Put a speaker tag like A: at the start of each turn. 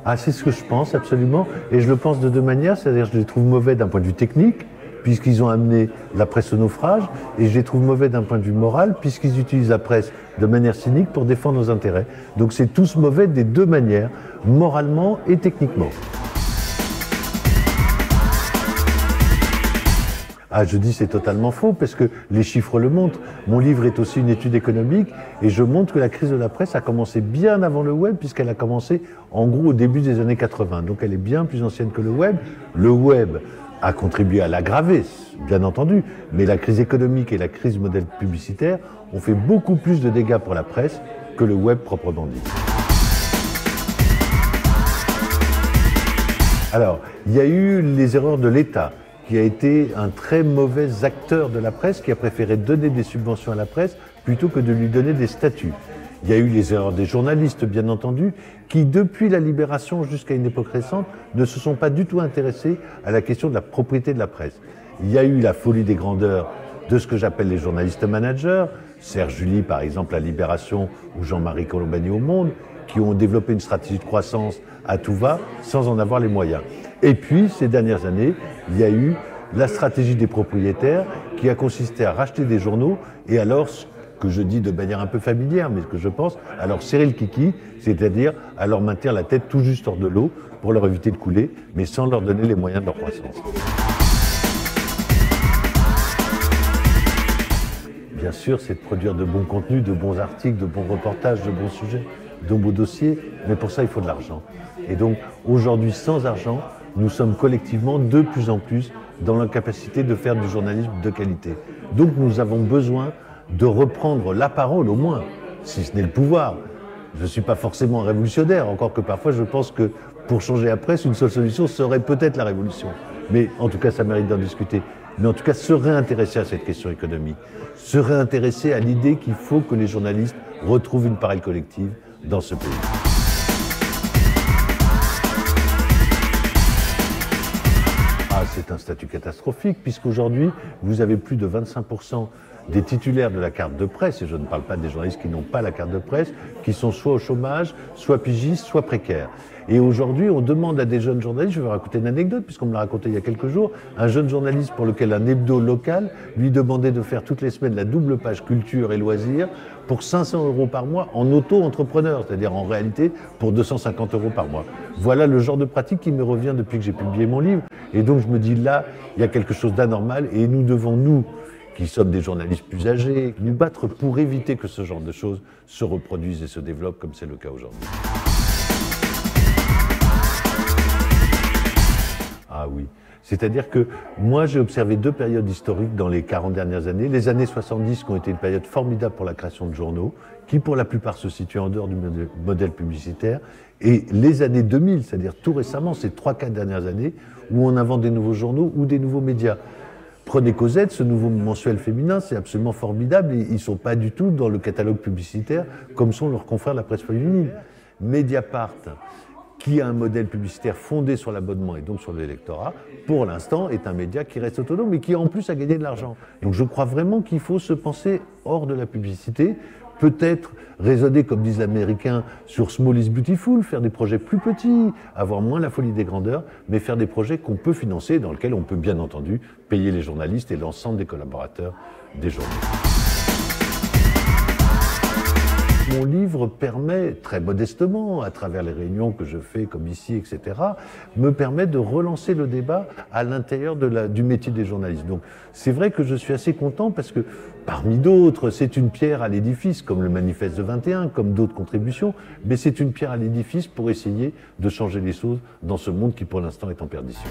A: Ah, c'est ce que je pense, absolument. Et je le pense de deux manières, c'est-à-dire que je les trouve mauvais d'un point de vue technique, puisqu'ils ont amené la presse au naufrage, et je les trouve mauvais d'un point de vue moral, puisqu'ils utilisent la presse de manière cynique pour défendre nos intérêts. Donc c'est tous mauvais des deux manières, moralement et techniquement. Ah, je dis c'est totalement faux, parce que les chiffres le montrent. Mon livre est aussi une étude économique, et je montre que la crise de la presse a commencé bien avant le web, puisqu'elle a commencé en gros au début des années 80. Donc elle est bien plus ancienne que le web. Le web a contribué à l'aggraver, bien entendu, mais la crise économique et la crise du modèle publicitaire ont fait beaucoup plus de dégâts pour la presse que le web proprement dit. Alors, il y a eu les erreurs de l'État, qui a été un très mauvais acteur de la presse, qui a préféré donner des subventions à la presse plutôt que de lui donner des statuts. Il y a eu les erreurs des journalistes, bien entendu, qui, depuis la Libération jusqu'à une époque récente, ne se sont pas du tout intéressés à la question de la propriété de la presse. Il y a eu la folie des grandeurs de ce que j'appelle les journalistes managers, Serge July, par exemple, à Libération, ou Jean-Marie Colombani au Monde, qui ont développé une stratégie de croissance à tout va, sans en avoir les moyens. Et puis, ces dernières années, il y a eu la stratégie des propriétaires qui a consisté à racheter des journaux et alors, ce que je dis de manière un peu familière, mais ce que je pense, à leur serrer le kiki, c'est-à-dire à leur maintenir la tête tout juste hors de l'eau pour leur éviter de couler, mais sans leur donner les moyens de leur croissance. Bien sûr, c'est de produire de bons contenus, de bons articles, de bons reportages, de bons sujets, de beaux dossiers, mais pour ça, il faut de l'argent. Et donc, aujourd'hui, sans argent, nous sommes collectivement de plus en plus dans l'incapacité de faire du journalisme de qualité. Donc nous avons besoin de reprendre la parole au moins, si ce n'est le pouvoir. Je ne suis pas forcément révolutionnaire, encore que parfois je pense que pour changer la presse, une seule solution serait peut-être la révolution. Mais en tout cas, ça mérite d'en discuter. Mais en tout cas, se réintéresser à cette question économique, se réintéresser à l'idée qu'il faut que les journalistes retrouvent une parole collective dans ce pays. C'est un statut catastrophique, puisqu'aujourd'hui, vous avez plus de 25% des titulaires de la carte de presse, et je ne parle pas des journalistes qui n'ont pas la carte de presse, qui sont soit au chômage, soit pigistes, soit précaires. Et aujourd'hui, on demande à des jeunes journalistes, je vais vous raconter une anecdote, puisqu'on me l'a raconté il y a quelques jours, un jeune journaliste pour lequel un hebdo local lui demandait de faire toutes les semaines la double page culture et loisirs pour 500 € par mois en auto-entrepreneur, c'est-à-dire en réalité pour 250 € par mois. Voilà le genre de pratique qui me revient depuis que j'ai publié mon livre. Et donc je me dis là, il y a quelque chose d'anormal et nous devons, nous, qui sommes des journalistes plus âgés, nous battre pour éviter que ce genre de choses se reproduisent et se développent comme c'est le cas aujourd'hui. Ah oui, c'est-à-dire que moi j'ai observé deux périodes historiques dans les 40 dernières années. Les années 70 qui ont été une période formidable pour la création de journaux, qui pour la plupart se situent en dehors du modèle publicitaire, et les années 2000, c'est-à-dire tout récemment, ces 3-4 dernières années, où on invente des nouveaux journaux ou des nouveaux médias. Prenez Cosette, ce nouveau mensuel féminin, c'est absolument formidable, et ils ne sont pas du tout dans le catalogue publicitaire comme sont leurs confrères de la presse féminine. Mediapart, qui a un modèle publicitaire fondé sur l'abonnement et donc sur l'électorat, pour l'instant est un média qui reste autonome mais qui en plus a gagné de l'argent. Donc je crois vraiment qu'il faut se penser hors de la publicité, peut-être raisonner, comme disent les Américains, sur Small is Beautiful, faire des projets plus petits, avoir moins la folie des grandeurs, mais faire des projets qu'on peut financer, dans lesquels on peut bien entendu payer les journalistes et l'ensemble des collaborateurs des journaux. Mon livre permet, très modestement, à travers les réunions que je fais comme ici, etc., me permet de relancer le débat à l'intérieur du métier des journalistes. Donc c'est vrai que je suis assez content parce que, parmi d'autres, c'est une pierre à l'édifice, comme le manifeste de 21, comme d'autres contributions, mais c'est une pierre à l'édifice pour essayer de changer les choses dans ce monde qui, pour l'instant, est en perdition.